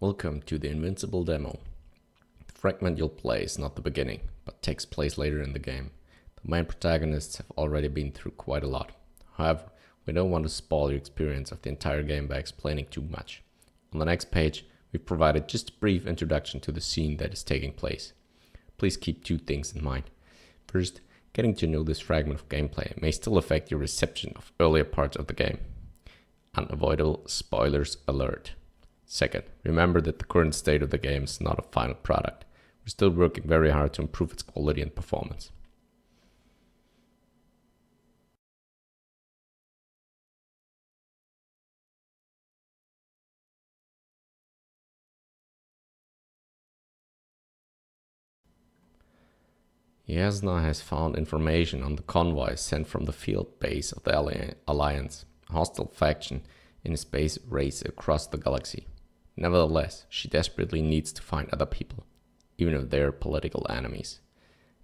Welcome to the Invincible demo. The fragment you'll play is not the beginning, but takes place later in the game. The main protagonists have already been through quite a lot. However, we don't want to spoil your experience of the entire game by explaining too much. On the next page, we've provided just a brief introduction to the scene that is taking place. Please keep two things in mind. First, getting to know this fragment of gameplay may still affect your reception of earlier parts of the game. Unavoidable spoilers alert. Second, remember that the current state of the game is not a final product. We're still working very hard to improve its quality and performance. Yasna has found information on the convoy sent from the field base of the Alliance, a hostile faction in a space race across the galaxy. Nevertheless, she desperately needs to find other people, even if they're political enemies.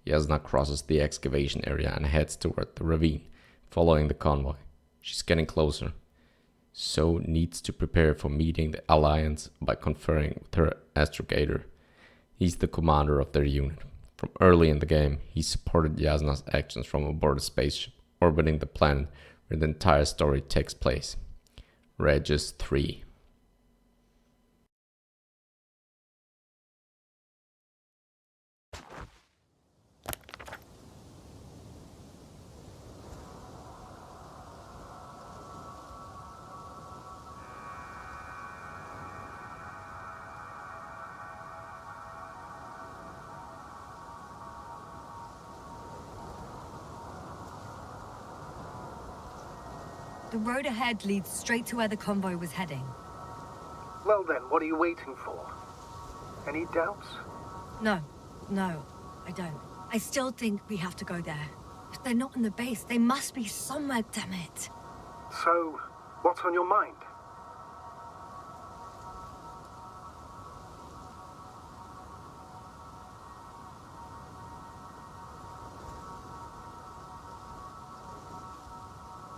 Yasna crosses the excavation area and heads toward the ravine, following the convoy. She's getting closer, so needs to prepare for meeting the Alliance by conferring with her astrogator. He's the commander of their unit. From early in the game, he supported Yasna's actions from aboard a spaceship orbiting the planet where the entire story takes place. Regis III. The road ahead leads straight to where the convoy was heading. Well then, what are you waiting for? Any doubts? No, I don't. I still think we have to go there. If they're not in the base, they must be somewhere, damn it. So, what's on your mind?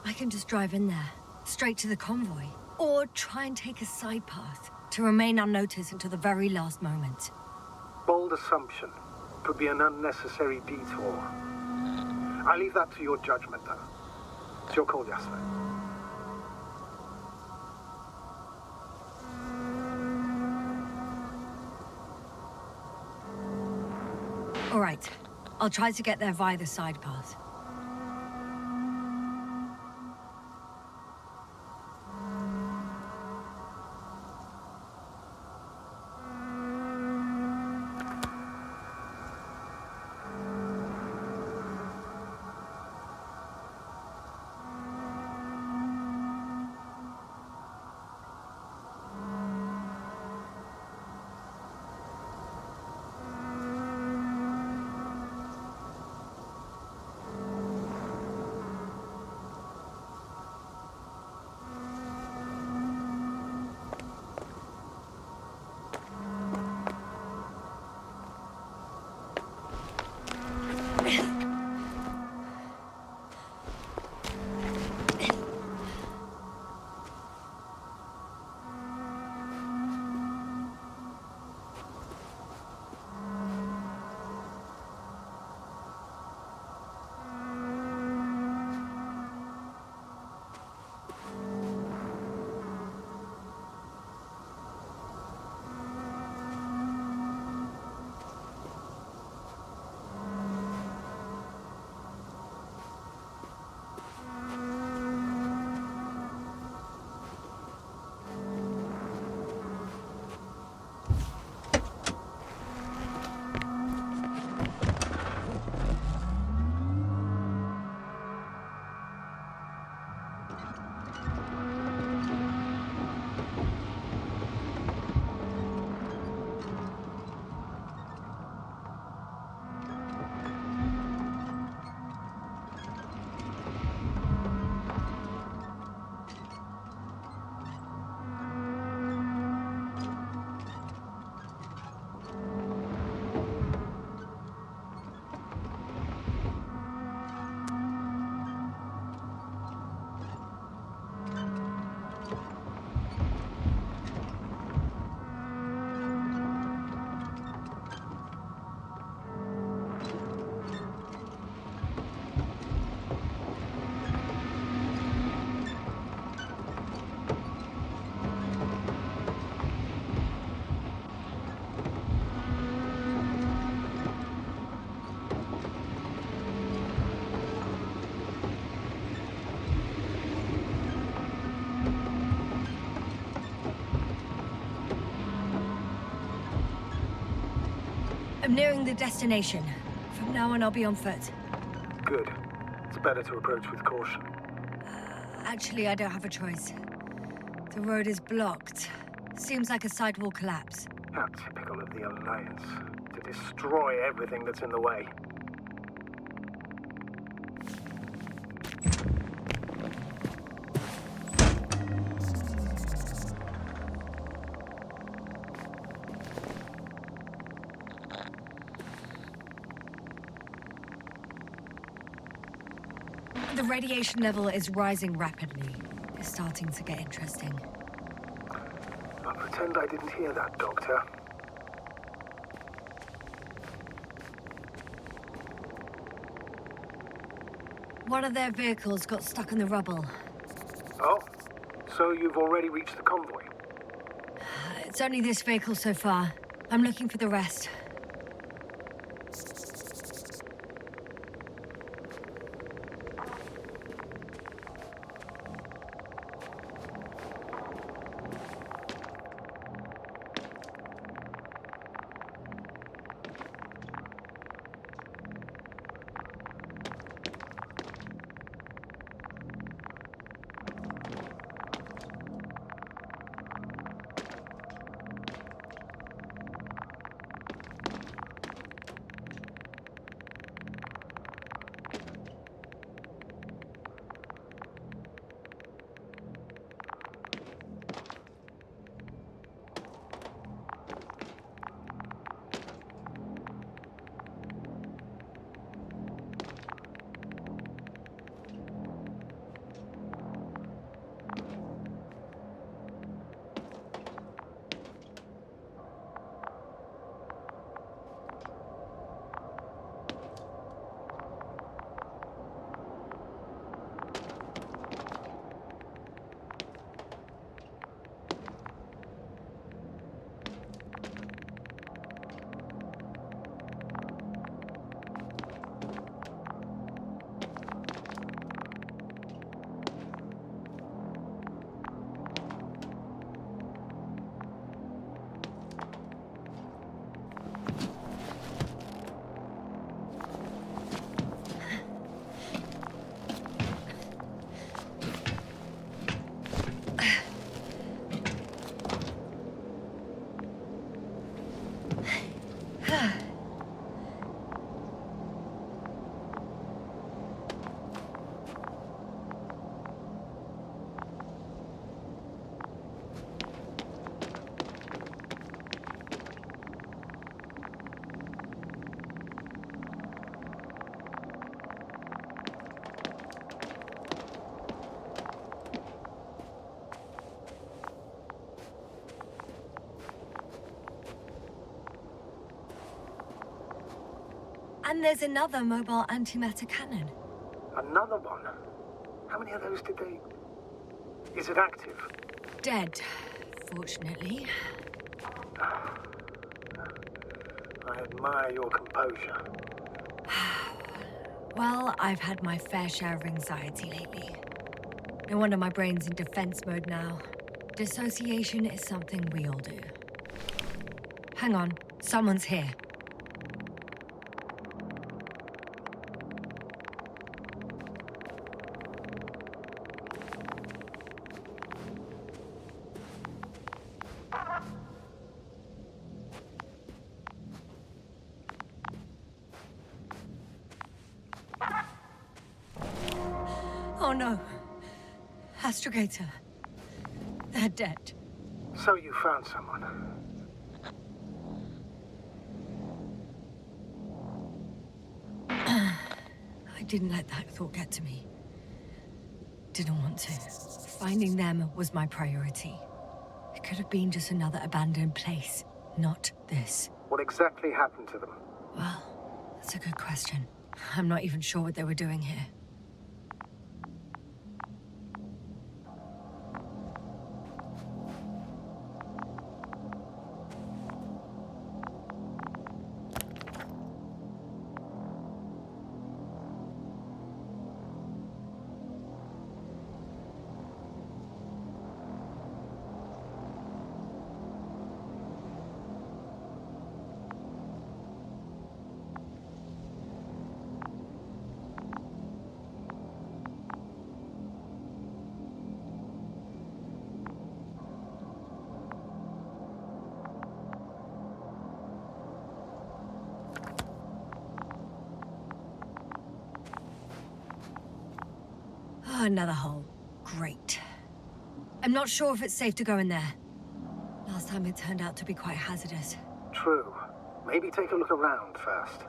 I can just drive in there, straight to the convoy. Or try and take a side path to remain unnoticed until the very last moment. Bold assumption. Could be an unnecessary detour. I leave that to your judgment, though. It's your call, Yasna. All right, I'll try to get there via the side path. I'm nearing the destination. From now on, I'll be on foot. Good. It's better to approach with caution. Actually, I don't have a choice. The road is blocked. Seems like a site will collapse. How typical of the Alliance. To destroy everything that's in the way. The radiation level is rising rapidly. It's starting to get interesting. I'll pretend I didn't hear that, Doctor. One of their vehicles got stuck in the rubble. Oh, so you've already reached the convoy? It's only this vehicle so far. I'm looking for the rest. And there's another mobile antimatter cannon. Another one? How many of those did they... Is it active? Dead, fortunately. I admire your composure. Well, I've had my fair share of anxiety lately. No wonder my brain's in defense mode now. Dissociation is something we all do. Hang on, someone's here. Oh no. Astrogator. They're dead. So you found someone. I didn't let that thought get to me. Didn't want to. Finding them was my priority. It could have been just another abandoned place, not this. What exactly happened to them? Well, that's a good question. I'm not even sure what they were doing here. Another hole. Great. I'm not sure if it's safe to go in there. Last time it turned out to be quite hazardous. True. Maybe take a look around first.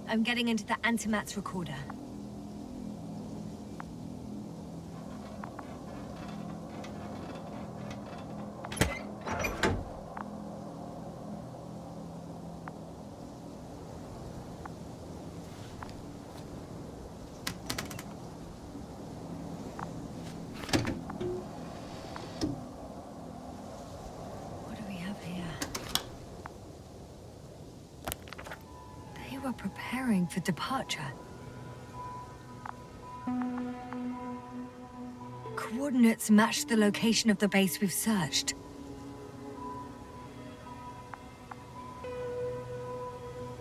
I'm getting into the antimatter recorder. Preparing for departure. Coordinates match the location of the base we've searched.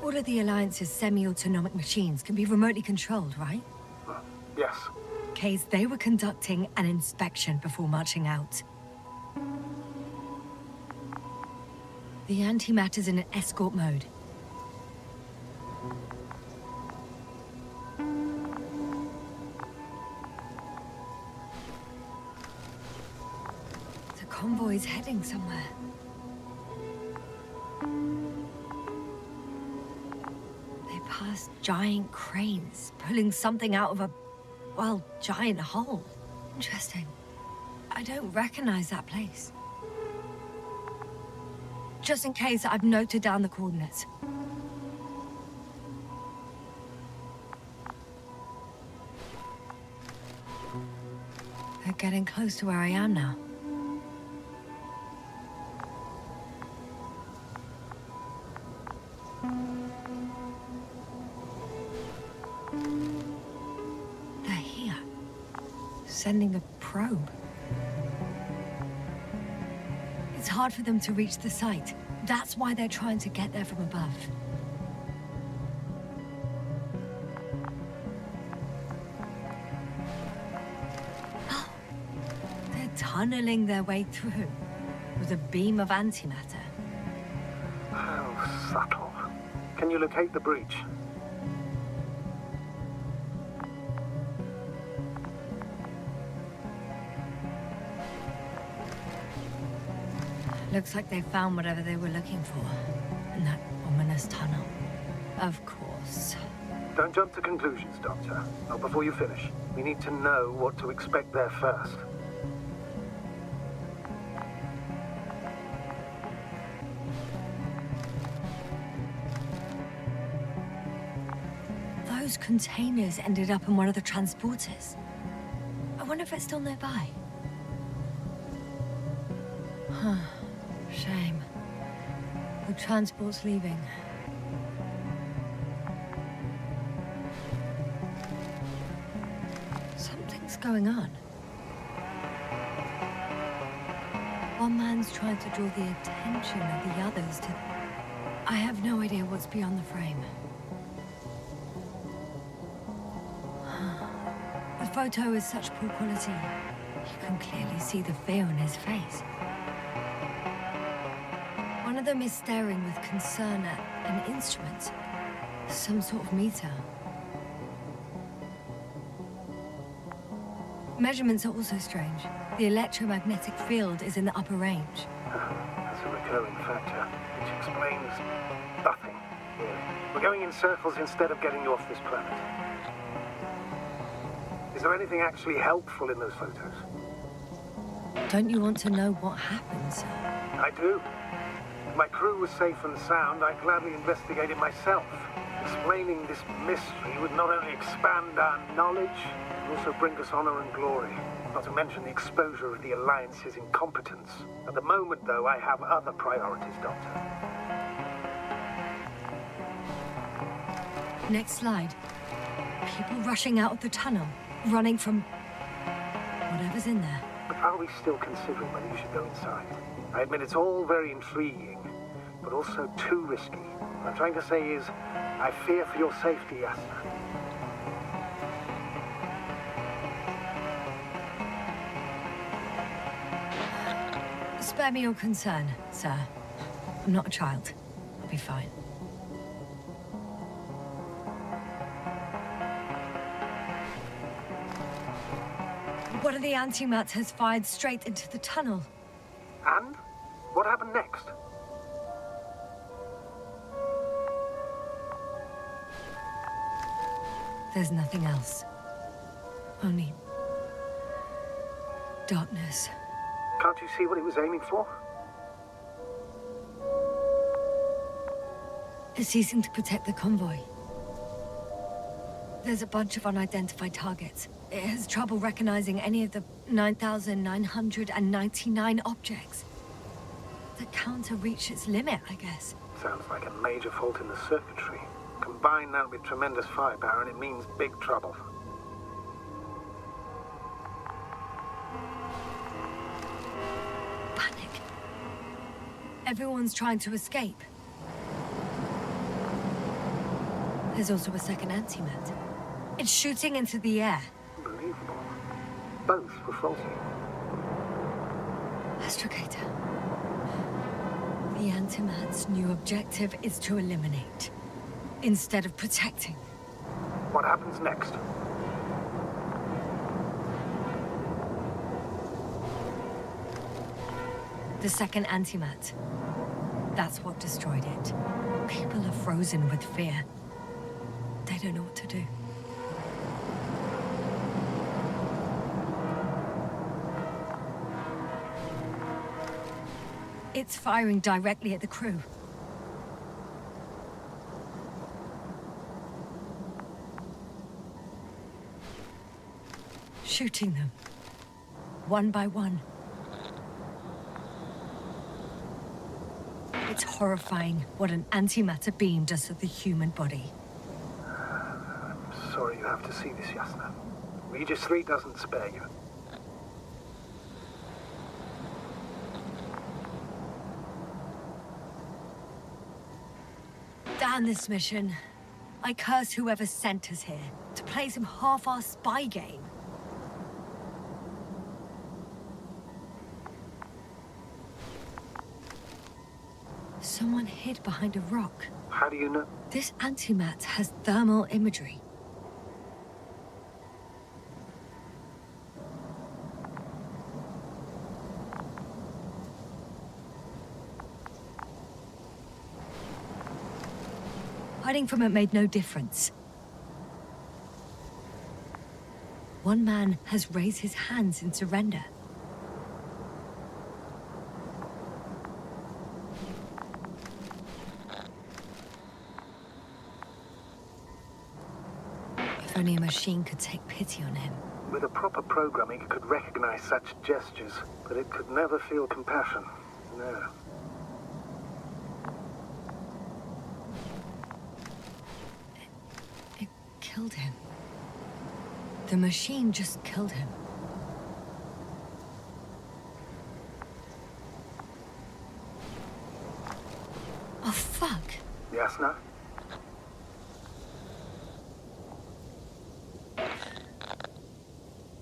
All of the Alliance's semi-autonomic machines can be remotely controlled, right? Yes. Case they were conducting an inspection before marching out. The antimatter's in an escort mode. Convoy's heading somewhere. They passed giant cranes, pulling something out of a, well, giant hole. Interesting. I don't recognize that place. Just in case, I've noted down the coordinates. They're getting close to where I am now. Sending a probe. It's hard for them to reach the site. That's why they're trying to get there from above. Oh, they're tunneling their way through with a beam of antimatter. How subtle. Can you locate the breach? Looks like they found whatever they were looking for in that ominous tunnel. Of course. Don't jump to conclusions, Doctor. Not before you finish. We need to know what to expect there first. Those containers ended up in one of the transporters. I wonder if it's still nearby. Shame. The transport's leaving. Something's going on. One man's trying to draw the attention of the others to... I have no idea what's beyond the frame. The photo is such poor quality. You can clearly see the fear on his face. One of them is staring with concern at an instrument. Some sort of meter. Measurements are also strange. The electromagnetic field is in the upper range. That's a recurring factor, which explains nothing, really. We're going in circles instead of getting you off this planet. Is there anything actually helpful in those photos? Don't you want to know what happened, sir? I do. If my crew was safe and sound, I'd gladly investigate it myself. Explaining this mystery would not only expand our knowledge, but also bring us honor and glory. Not to mention the exposure of the Alliance's incompetence. At the moment, though, I have other priorities, Doctor. Next slide. People rushing out of the tunnel, running from whatever's in there. But are we still considering whether you should go inside? I admit it's all very intriguing, but also too risky. What I'm trying to say is, I fear for your safety, Yasna. Spare me your concern, sir. I'm not a child. I'll be fine. One of the antimats has fired straight into the tunnel. And? What happened next? There's nothing else. Only... darkness. Can't you see what it was aiming for? It's ceasing to protect the convoy. There's a bunch of unidentified targets. It has trouble recognizing any of the 9,999 objects. The counter reached its limit, I guess. Sounds like a major fault in the circuitry. Combine that with tremendous firepower and it means big trouble. Panic. Everyone's trying to escape. There's also a second antimat. It's shooting into the air. Unbelievable. Both were faulty. Astrogator. The antimat's new objective is to eliminate, instead of protecting. What happens next? The second antimat. That's what destroyed it. People are frozen with fear. They don't know what to do. It's firing directly at the crew. Shooting them. One by one. It's horrifying what an antimatter beam does to the human body. I'm sorry you have to see this, Yasna. Regis III doesn't spare you. Damn this mission. I curse whoever sent us here to play some half-assed spy game. Someone hid behind a rock. How do you know? This antimat has thermal imagery. Hiding from it made no difference. One man has raised his hands in surrender. If only a machine could take pity on him. With a proper programming, it could recognize such gestures, but it could never feel compassion. No. It killed him. The machine just killed him. Oh, fuck. Yasna?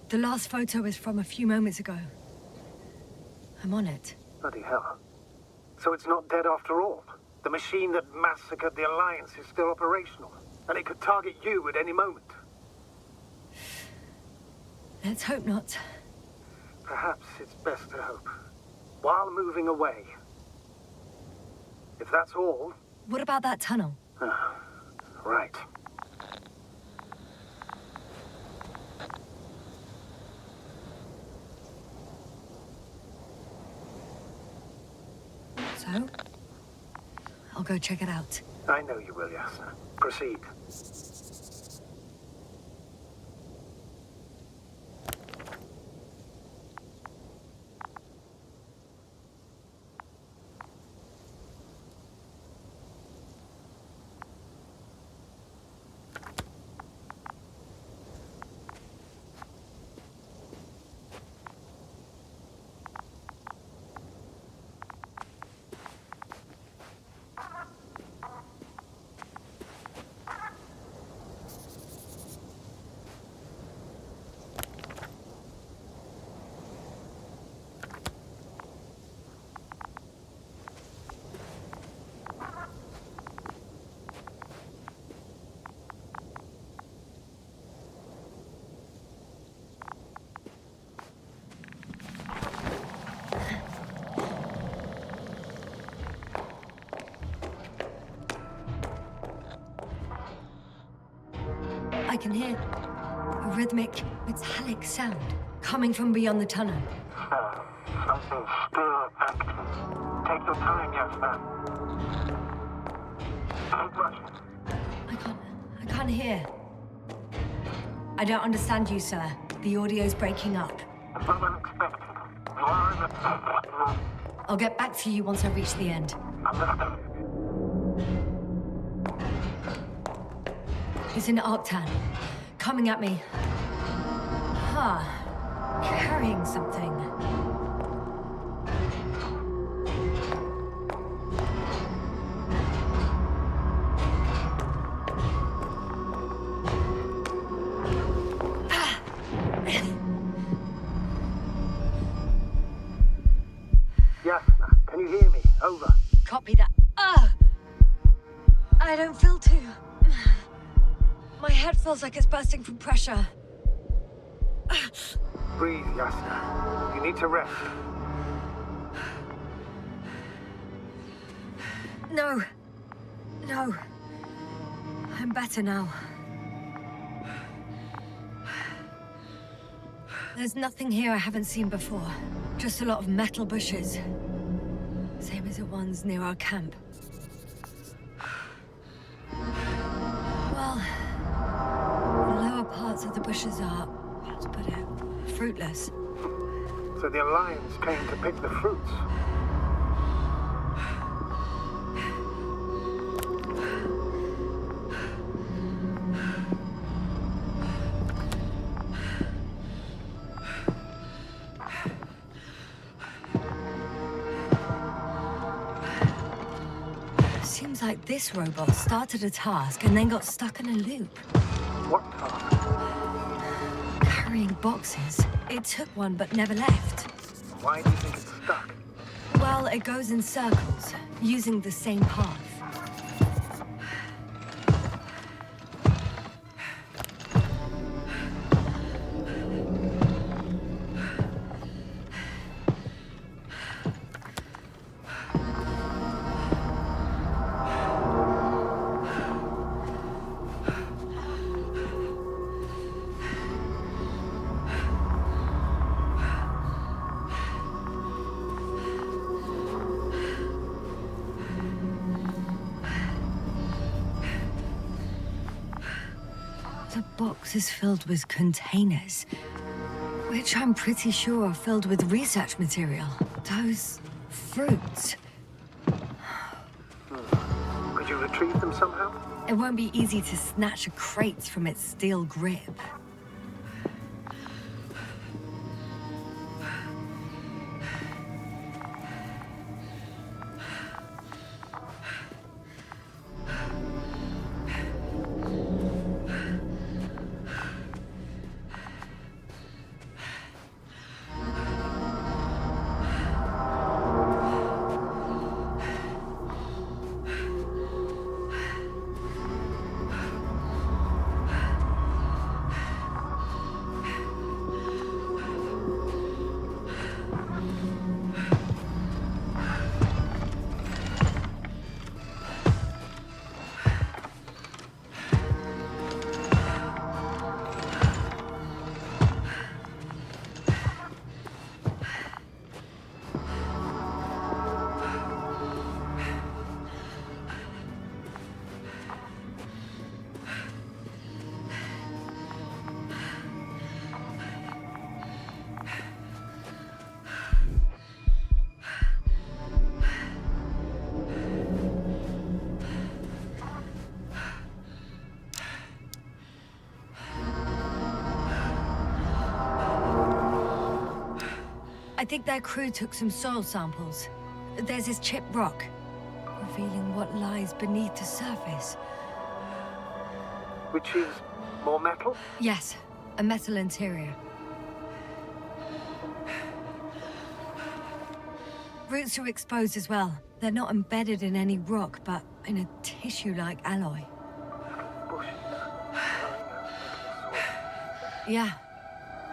The last photo is from a few moments ago. I'm on it. Bloody hell. So it's not dead after all? The machine that massacred the Alliance is still operational, and it could target you at any moment. Let's hope not. Perhaps it's best to hope. While moving away. If that's all... What about that tunnel? Right. So? I'll go check it out. I know you will, Yasna. Proceed. I can hear a rhythmic, metallic sound coming from beyond the tunnel. Something still active. Take your time, Yasna. Keep rushing. I can't hear. I don't understand you, sir. The audio's breaking up. It's not unexpected. You are in the... I'll get back to you once I reach the end. Understood. It's an Arctan. Coming at me. Carrying something. Yasna, can you hear me? Over. Copy that. I don't feel too... My head feels like it's bursting from pressure. Breathe, Yasna. You need to rest. No. No. I'm better now. There's nothing here I haven't seen before. Just a lot of metal bushes. Same as the ones near our camp. Well, the lower parts of the bushes are, how to put it, fruitless. So the Alliance came to pick the fruits. Seems like this robot started a task and then got stuck in a loop. What task? Carrying boxes. It took one but never left. Why do you think it's stuck? Well, it goes in circles, using the same path. The box is filled with containers, which I'm pretty sure are filled with research material. Those Fruits. Could you retrieve them somehow? It won't be easy to snatch a crate from its steel grip. I think their crew took some soil samples. There's this chipped rock, revealing what lies beneath the surface. Which is more metal? Yes, a metal interior. Roots are exposed as well. They're not embedded in any rock, but in a tissue-like alloy. Bushes. Yeah,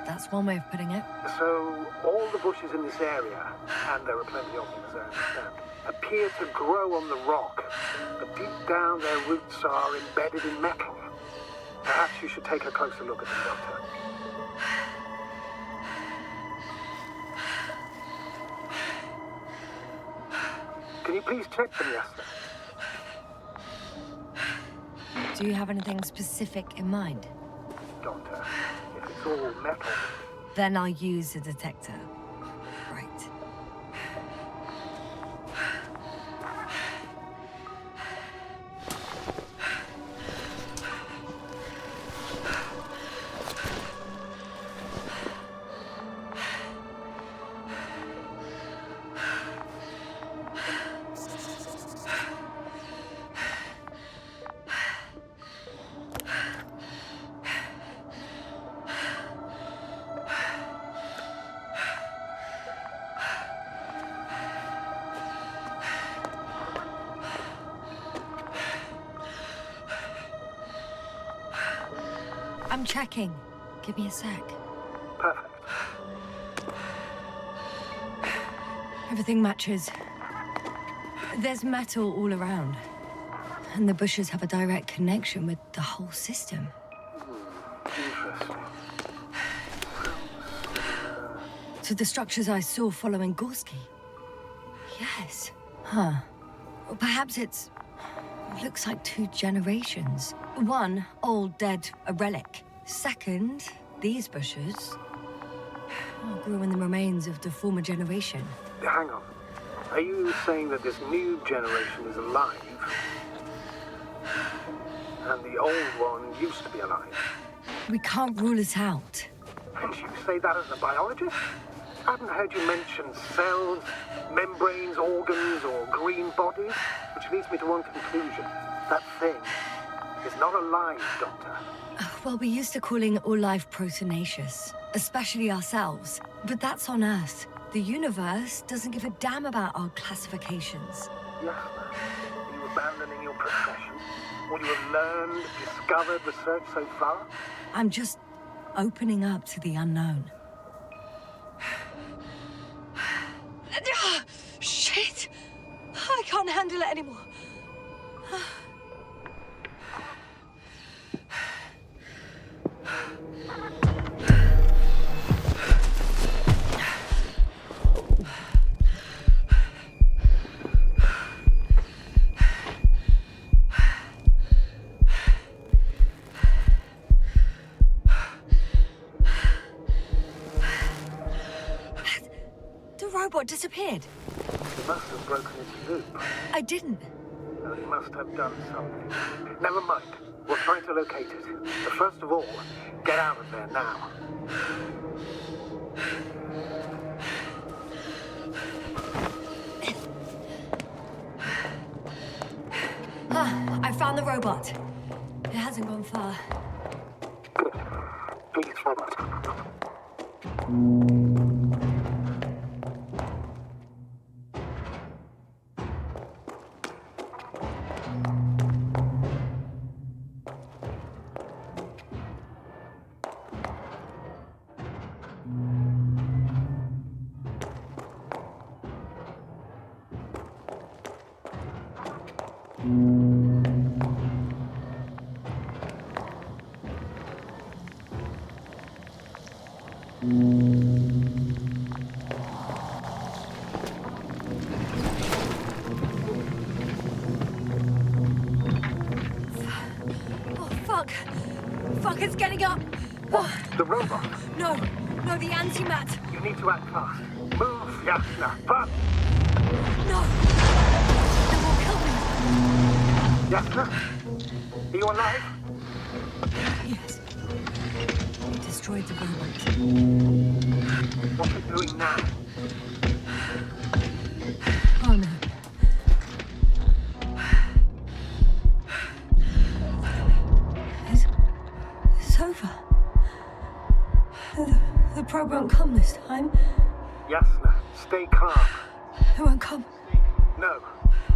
that's one way of putting it. So, all the bushes in this area, and there are plenty of them as I understand, appear to grow on the rock, but deep down their roots are embedded in metal. Perhaps you should take a closer look at them, Doctor. Can you please check them, Yasna? Do you have anything specific in mind? Doctor, if it's all metal... Then I'll use a detector. Right. I'm checking. Give me a sec. Perfect. Everything matches. There's metal all around. And the bushes have a direct connection with the whole system. Interesting. To the structures I saw following Gorski. Yes. Huh. Well, perhaps it's... looks like 2 generations. One, old, dead, a relic. Second, these bushes grew in the remains of the former generation. Hang on. Are you saying that this new generation is alive? And the old one used to be alive? We can't rule it out. And you say that as a biologist? I haven't heard you mention cells, membranes, organs, or green bodies, which leads me to one conclusion. That thing is not alive, Doctor. Well, we used to calling all life proteinaceous, especially ourselves. But that's on Earth. The universe doesn't give a damn about our classifications. Yasna, are you abandoning your profession? All you have learned, discovered, researched so far? I'm just opening up to the unknown. Shit! I can't handle it anymore. The robot disappeared. must have broken its loop. I didn't. No, it must have done something. Never mind. We'll try to locate it. But first of all, get out of there now. I found the robot. It hasn't gone far. Good. Please follow us. Fuck, it's getting up! Oh, The robot. no, the antimat. You need to act fast. Move, Yasna. Fast. No! It will kill me. Yasna? Are you alive? Yes. He destroyed the robot. What's it doing now? Oh no. It's over. The probe won't come this time. Yasna, stay calm. It won't come. No,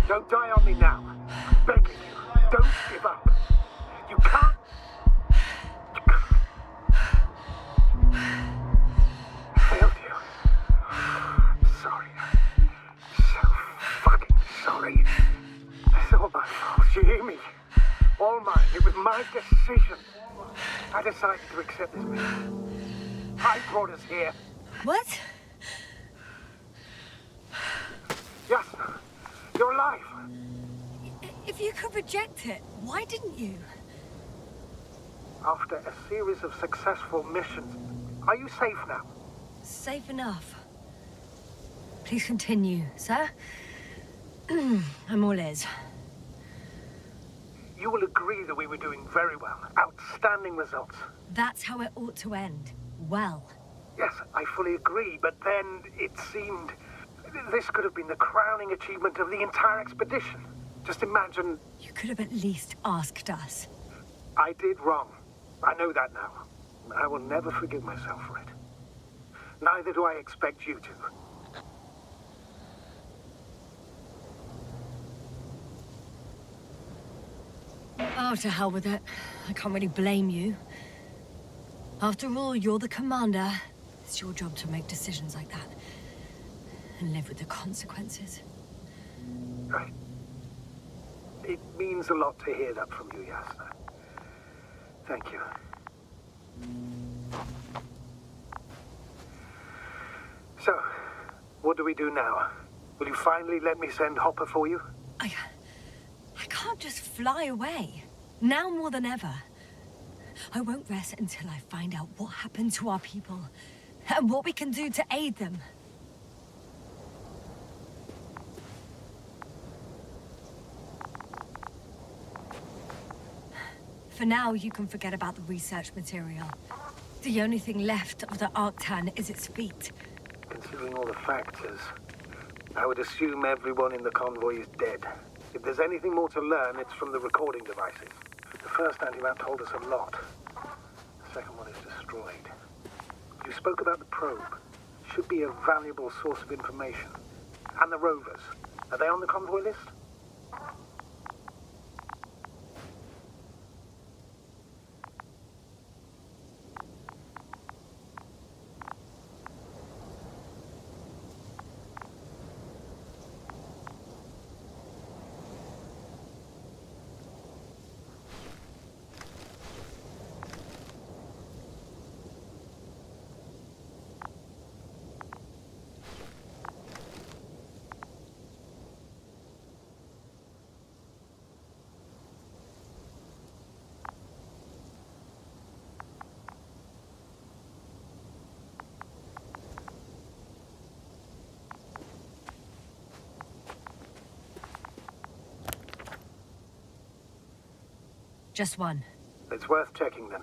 don't die on me now. I'm begging you, don't give up. You can't. I failed you. Sorry. So fucking sorry. It's all my fault. You hear me? All mine. It was my decision. I decided to accept this mission. I brought us here. What? Yasna, you're alive. If you could reject it, why didn't you? After a series of successful missions, are you safe now? Safe enough. Please continue, sir. I'm all ears. You will agree that we were doing very well. Outstanding results. That's how it ought to end. Well. Yes, I fully agree, but then it seemed this could have been the crowning achievement of the entire expedition. Just imagine. You could have at least asked us. I did wrong. I know that now. I will never forgive myself for it. Neither do I expect you to. Oh, to hell with it. I can't really blame you. After all, you're the commander. It's your job to make decisions like that. And live with the consequences. Right. It means a lot to hear that from you, Yasna. Thank you. So, what do we do now? Will you finally let me send Hopper for you? I can't just fly away. Now more than ever. I won't rest until I find out what happened to our people. And what we can do to aid them. For now, you can forget about the research material. The only thing left of the Arctan is its feet. Considering all the factors, I would assume everyone in the convoy is dead. If there's anything more to learn, it's from the recording devices. The first antimat told us a lot. The second one is destroyed. You spoke about the probe. Should be a valuable source of information. And the rovers. Are they on the convoy list? Just one. It's worth checking then.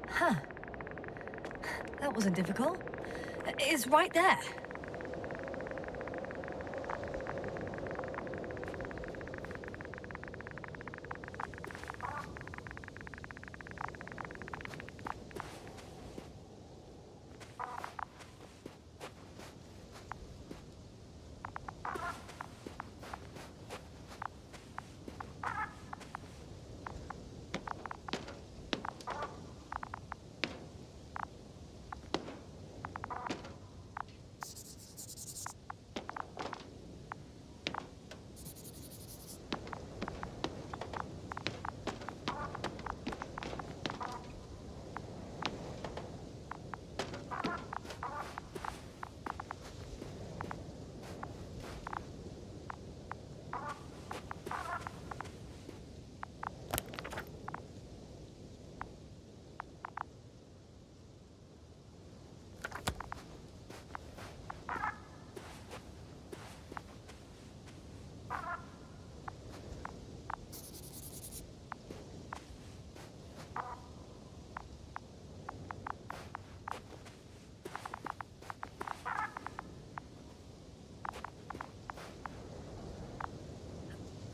Huh. That wasn't difficult. It's right there.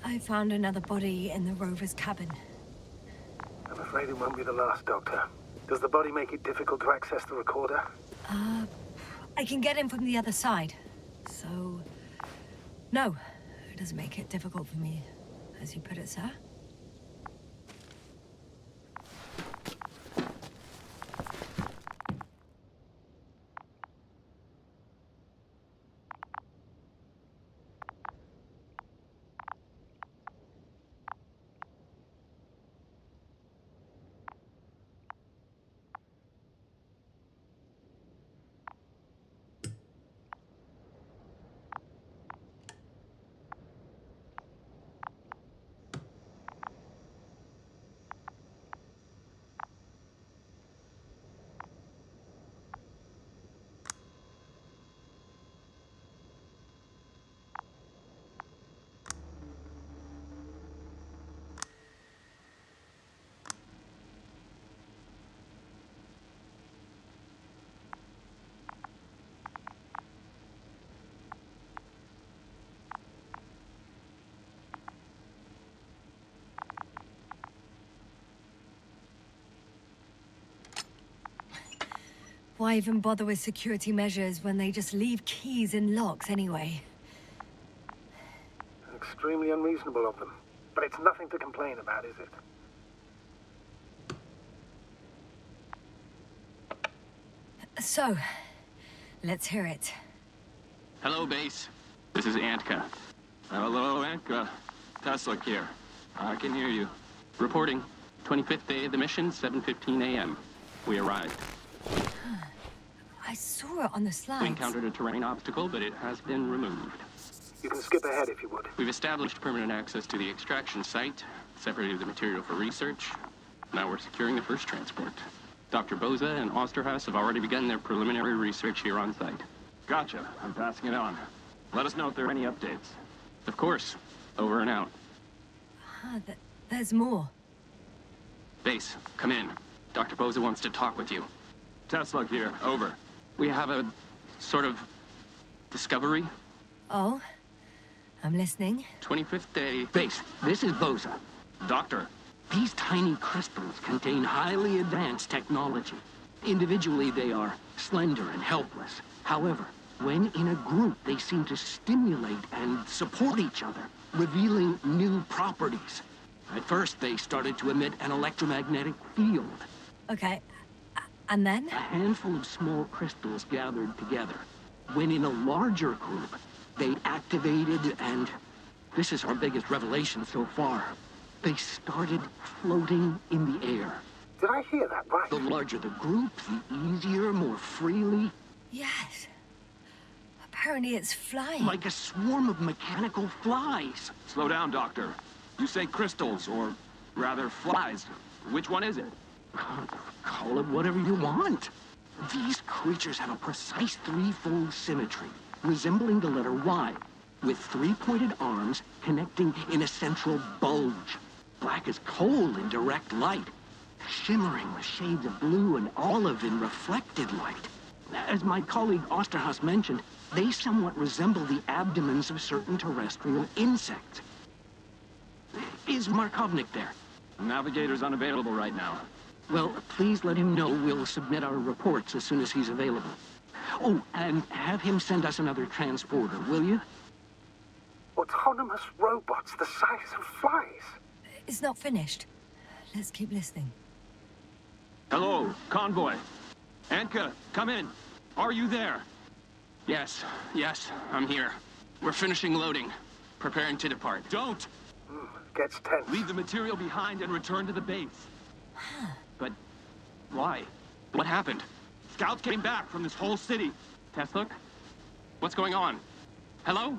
I found another body in the rover's cabin. I'm afraid it won't be the last, Doctor. Does the body make it difficult to access the recorder? I can get in from the other side. So... no, it doesn't make it difficult for me, as you put it, sir. Why even bother with security measures when they just leave keys in locks anyway? Extremely unreasonable of them. But it's nothing to complain about, is it? So, let's hear it. Hello, base. This is Antka. Hello, Antka. Tesla here. I can hear you. Reporting. 25th day of the mission, 7:15 a.m. We arrived. I saw it on the slides. We encountered a terrain obstacle, but it has been removed. You can skip ahead if you would. We've established permanent access to the extraction site, separated the material for research. Now we're securing the first transport. Dr. Boza and Osterhaus have already begun their preliminary research here on site. Gotcha. I'm passing it on. Let us know if there are any updates. Of course. Over and out. There's more. Base, come in. Dr. Boza wants to talk with you. Tesla here. Over. We have a sort of discovery. Oh? I'm listening. 25th day. Base, this is Boza. Doctor. These tiny crystals contain highly advanced technology. Individually, they are slender and helpless. However, when in a group, they seem to stimulate and support each other. revealing new properties. At first, they started to emit an electromagnetic field. Okay, and then? A handful of small crystals gathered together. When in a larger group, they activated and... this is our biggest revelation so far. They started floating in the air. Did I hear that right? The larger the group, the easier, more freely. Yes. Apparently it's flying. Like a swarm of mechanical flies. Slow down, Doctor. You say crystals, or rather flies. Which one is it? Call it whatever you want. These creatures have a precise threefold symmetry, resembling the letter Y, with three-pointed arms connecting in a central bulge. Black as coal in direct light, shimmering with shades of blue and olive in reflected light. As my colleague Osterhaus mentioned, they somewhat resemble the abdomens of certain terrestrial insects. Is Markovnik there? Navigator's unavailable right now. Well, please let him know we'll submit our reports as soon as he's available. Oh, and have him send us another transporter, will you? Autonomous robots the size of flies. It's not finished. Let's keep listening. Hello, convoy. Anka, come in. Are you there? Yes, I'm here. We're finishing loading. Preparing to depart. Don't! Gets tense. Leave the material behind and return to the base. But why? What happened? Scouts came back from this whole city. Tesla? What's going on? Hello?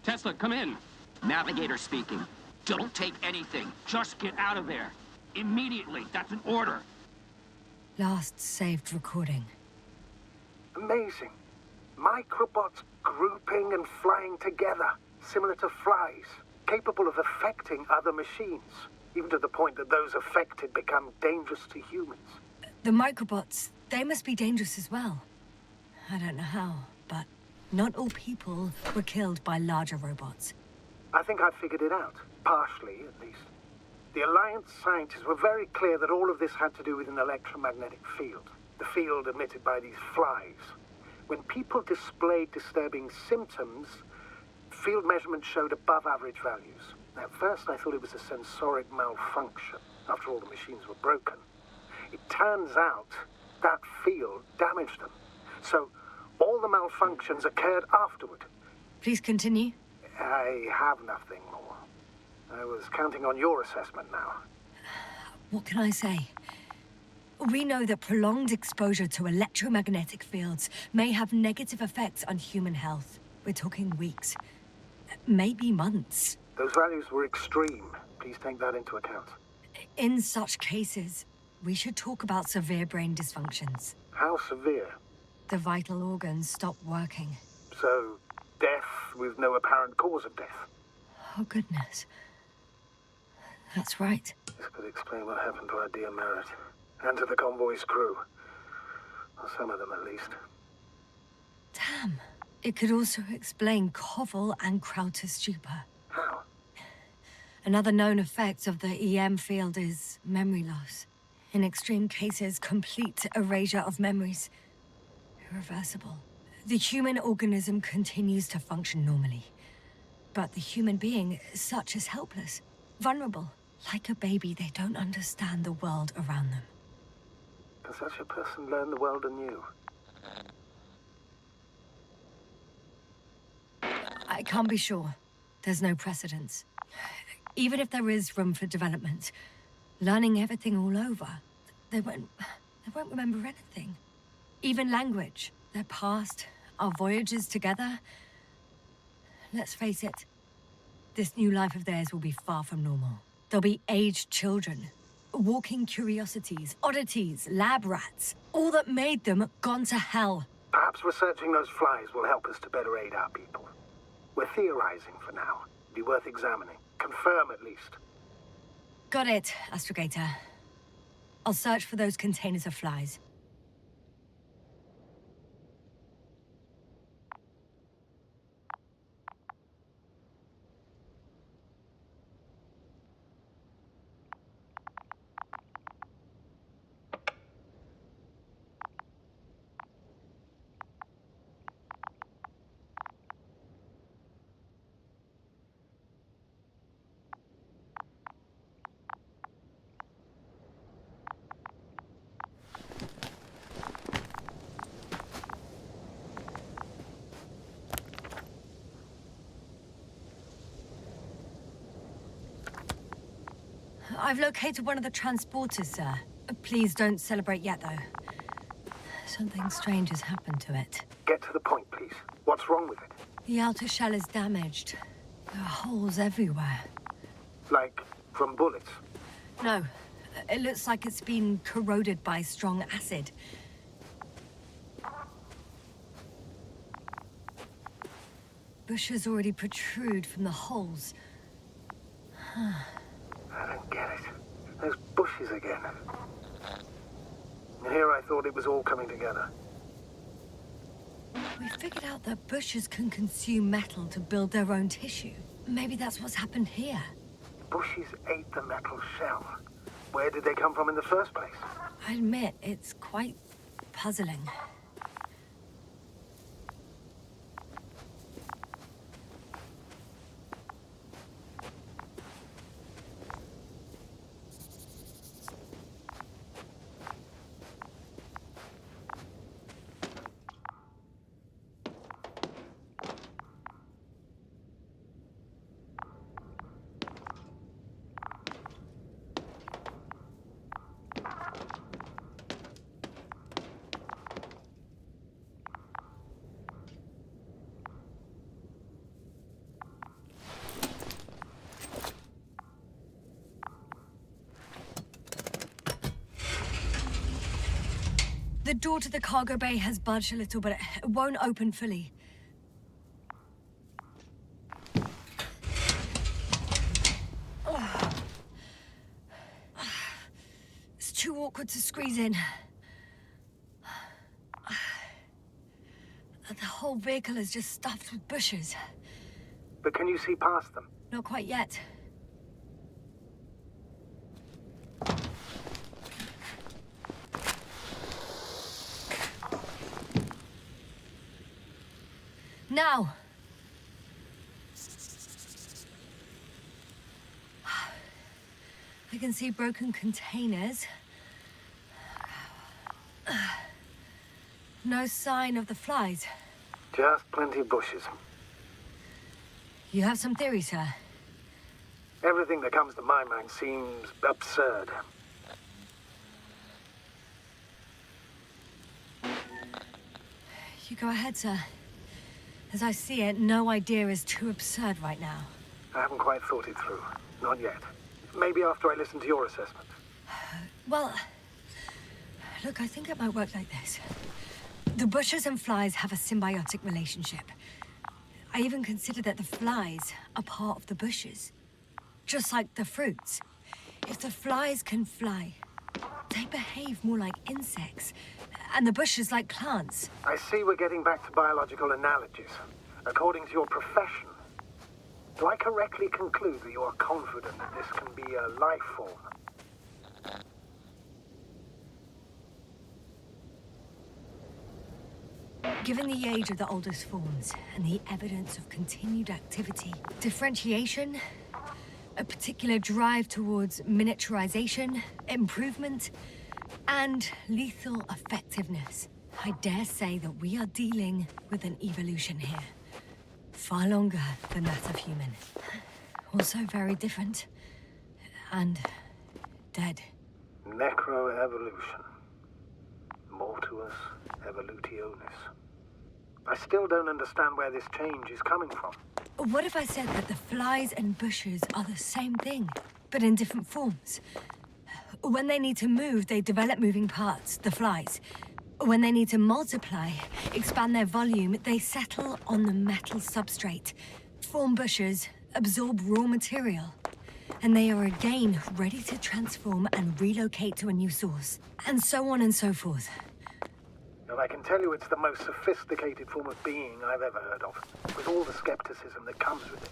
Tesla, come in. Navigator speaking. Don't take anything. Just get out of there. Immediately. That's an order. Last saved recording. Amazing. Microbots grouping and flying together, similar to flies, capable of affecting other machines, even to the point that those affected become dangerous to humans. The microbots, they must be dangerous as well. I don't know how, but not all people were killed by larger robots. I think I figured it out, partially at least. The Alliance scientists were very clear that all of this had to do with an electromagnetic field, the field emitted by these flies. When people displayed disturbing symptoms, field measurements showed above average values. At first I thought it was a sensoric malfunction, after all the machines were broken. It turns out that field damaged them. So all the malfunctions occurred afterward. Please continue. I have nothing more. I was counting on your assessment now. What can I say? We know that prolonged exposure to electromagnetic fields may have negative effects on human health. We're talking weeks, maybe months. Those values were extreme. Please take that into account. In such cases, we should talk about severe brain dysfunctions. How severe? The vital organs stop working. So, death with no apparent cause of death. Oh, goodness. That's right. This could explain what happened to our dear Merritt. And to the convoy's crew. Or some of them, at least. Damn. It could also explain Koval and Krauter's stupor. How? Another known effect of the EM field is memory loss. In extreme cases, complete erasure of memories. Irreversible. The human organism continues to function normally. But the human being, such is helpless, vulnerable. Like a baby, they don't understand the world around them. Can such a person learn the world anew? I can't be sure. There's no precedence. Even if there is room for development, learning everything all over, they won't remember anything. Even language, their past, our voyages together. Let's face it, this new life of theirs will be far from normal. They'll be aged children, walking curiosities, oddities, lab rats, all that made them gone to hell. Perhaps researching those flies will help us to better aid our people. We're theorizing for now. Be worth examining. Confirm at least. Got it, Astrogator. I'll search for those containers of flies. I've located one of the transporters, sir. Please don't celebrate yet, though. Something strange has happened to it. Get to the point, please. What's wrong with it? The outer shell is damaged. There are holes everywhere. Like, from bullets? No, it looks like it's been corroded by strong acid. Bushes already protrude from the holes. I don't get it. Those bushes again. And here I thought it was all coming together. We figured out that bushes can consume metal to build their own tissue. Maybe that's what's happened here. Bushes ate the metal shell. Where did they come from in the first place? I admit, it's quite puzzling. The door to the cargo bay has budged a little, but it won't open fully. It's too awkward to squeeze in. The whole vehicle is just stuffed with bushes. But can you see past them? Not quite yet. Now! I can see broken containers. No sign of the flies. Just plenty of bushes. You have some theories, sir? Everything that comes to my mind seems absurd. You go ahead, sir. As I see it, no idea is too absurd right now. I haven't quite thought it through. Not yet. Maybe after I listen to your assessment. Well, look, I think it might work like this. The bushes and flies have a symbiotic relationship. I even consider that the flies are part of the bushes. Just like the fruits. If the flies can fly, they behave more like insects, and the bushes like plants. I see we're getting back to biological analogies. According to your profession, do I correctly conclude that you are confident that this can be a life form? Given the age of the oldest forms and the evidence of continued activity, differentiation, a particular drive towards miniaturization, improvement, and lethal effectiveness, I dare say that we are dealing with an evolution here. Far longer than that of human. Also very different. And dead. Necroevolution. Mortuus evolutionis. I still don't understand where this change is coming from. What if I said that the flies and bushes are the same thing, but in different forms? When they need to move, they develop moving parts, the flies. When they need to multiply, expand their volume, they settle on the metal substrate, form bushes, absorb raw material. And they are again ready to transform and relocate to a new source. And so on and so forth. And I can tell you it's the most sophisticated form of being I've ever heard of, with all the skepticism that comes with it.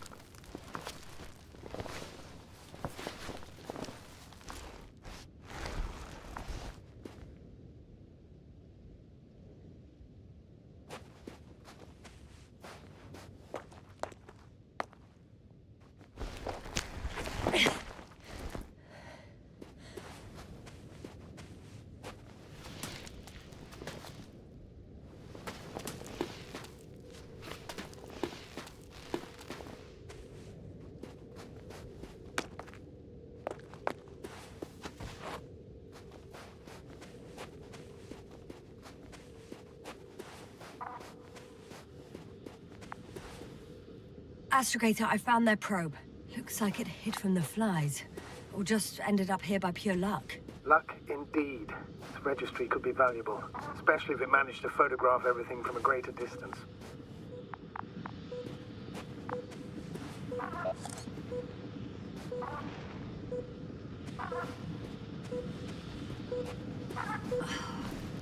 Astrogator, I found their probe. Looks like it hid from the flies. Or just ended up here by pure luck. Luck indeed. This registry could be valuable, especially if it managed to photograph everything from a greater distance.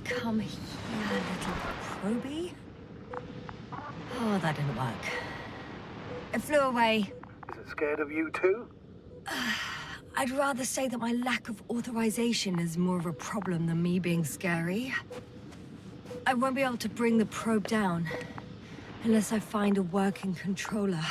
Come here, little probie. Oh, that didn't work. It flew away. Is it scared of you too? I'd rather say that my lack of authorization is more of a problem than me being scary. I won't be able to bring the probe down unless I find a working controller.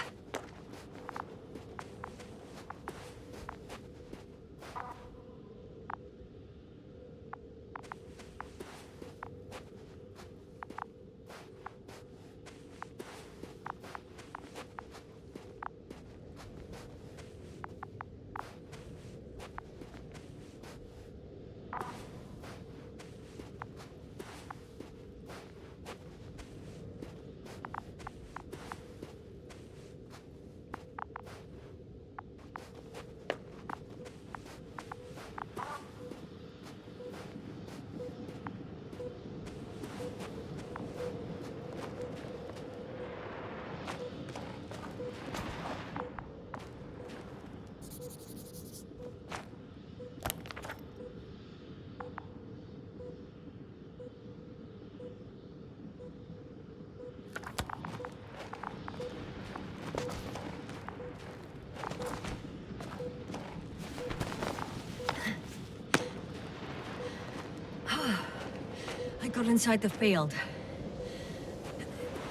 I got inside the field.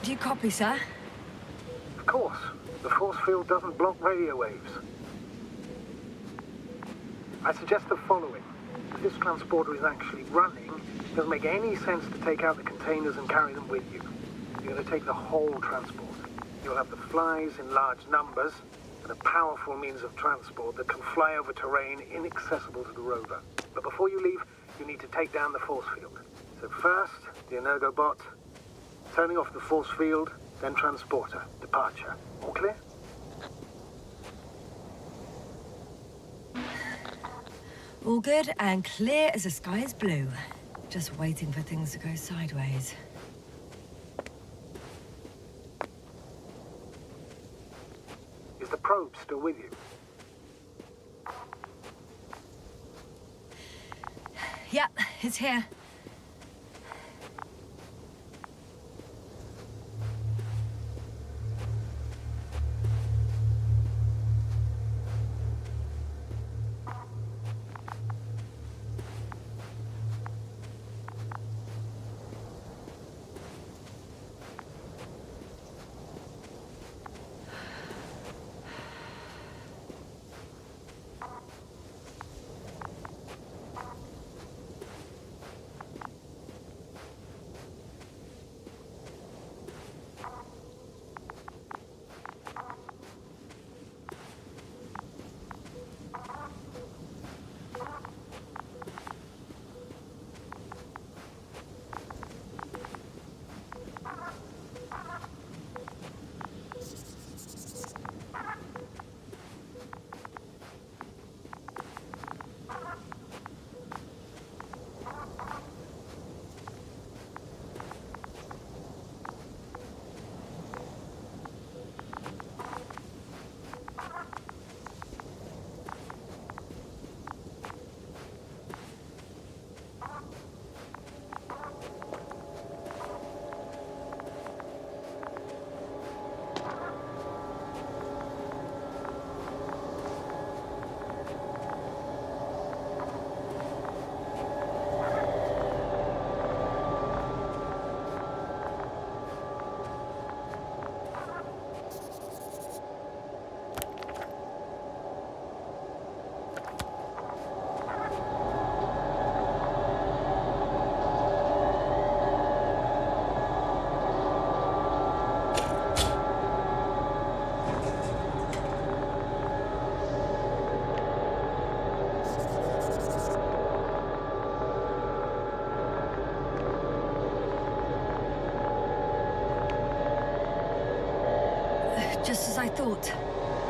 Do you copy, sir? Of course. The force field doesn't block radio waves. I suggest the following. If this transporter is actually running, it doesn't make any sense to take out the containers and carry them with you. You're going to take the whole transport. You'll have the flies in large numbers, and a powerful means of transport that can fly over terrain inaccessible to the rover. But before you leave, you need to take down the force field. So first, the Energobot, turning off the force field, then transporter, departure. All clear? All good and clear as the sky is blue. Just waiting for things to go sideways. Is the probe still with you? Yep, it's here. thought.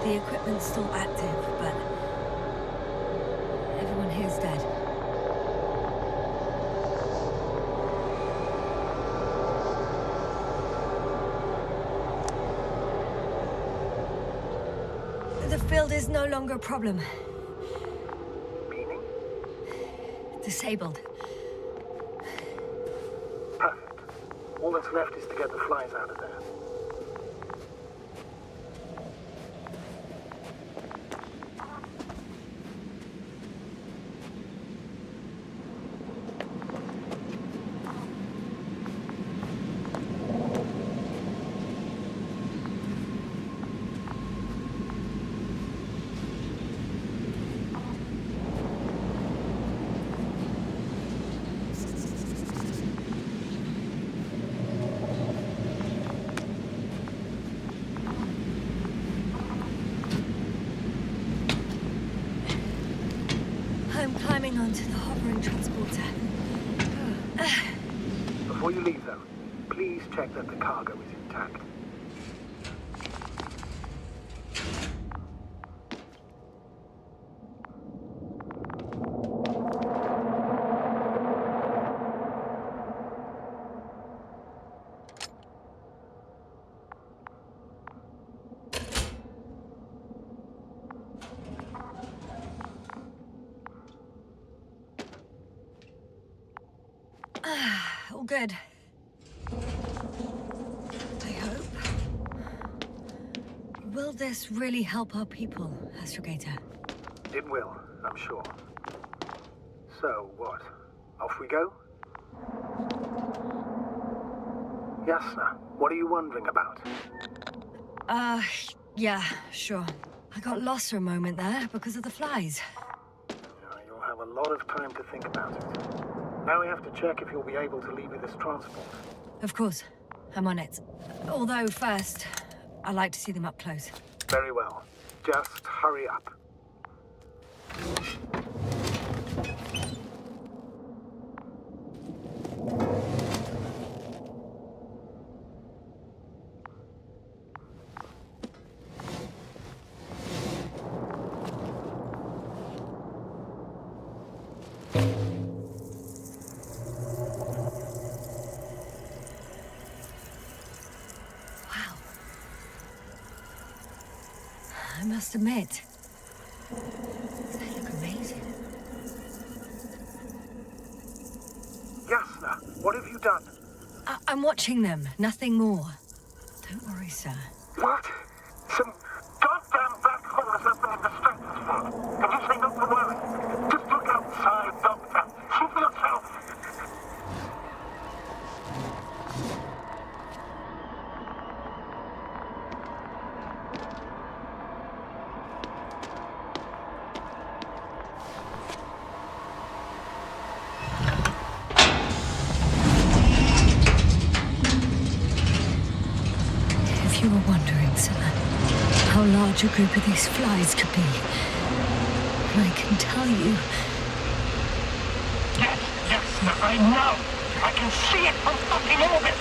The equipment's still active, but everyone here's dead. The field is no longer a problem. Meaning? Disabled. Perfect. All that's left is to get the flies out of there. I'm climbing onto the hovering transporter. Before you leave, though, please check that the cargo is intact. All good. I hope. Will this really help our people, Astrogator? It will, I'm sure. So, what? Off we go? Yasna, what are you wondering about? Yeah, sure. I got lost for a moment there because of the flies. You'll have a lot of time to think about it. Now we have to check if you'll be able to leave with this transport. Of course. I'm on it. Although first, I like to see them up close. Very well. Just hurry up. I must admit, they look amazing. Yasna, what have you done? I'm watching them, nothing more. Don't worry, sir. What? Some goddamn black holes up in the stratosphere. Can you say not to worry? Just look outside, Doctor. See for yourself. If you were wondering, sir, how large a group of these flies could be, I can tell you. Yes, I know. I can see it from fucking orbit.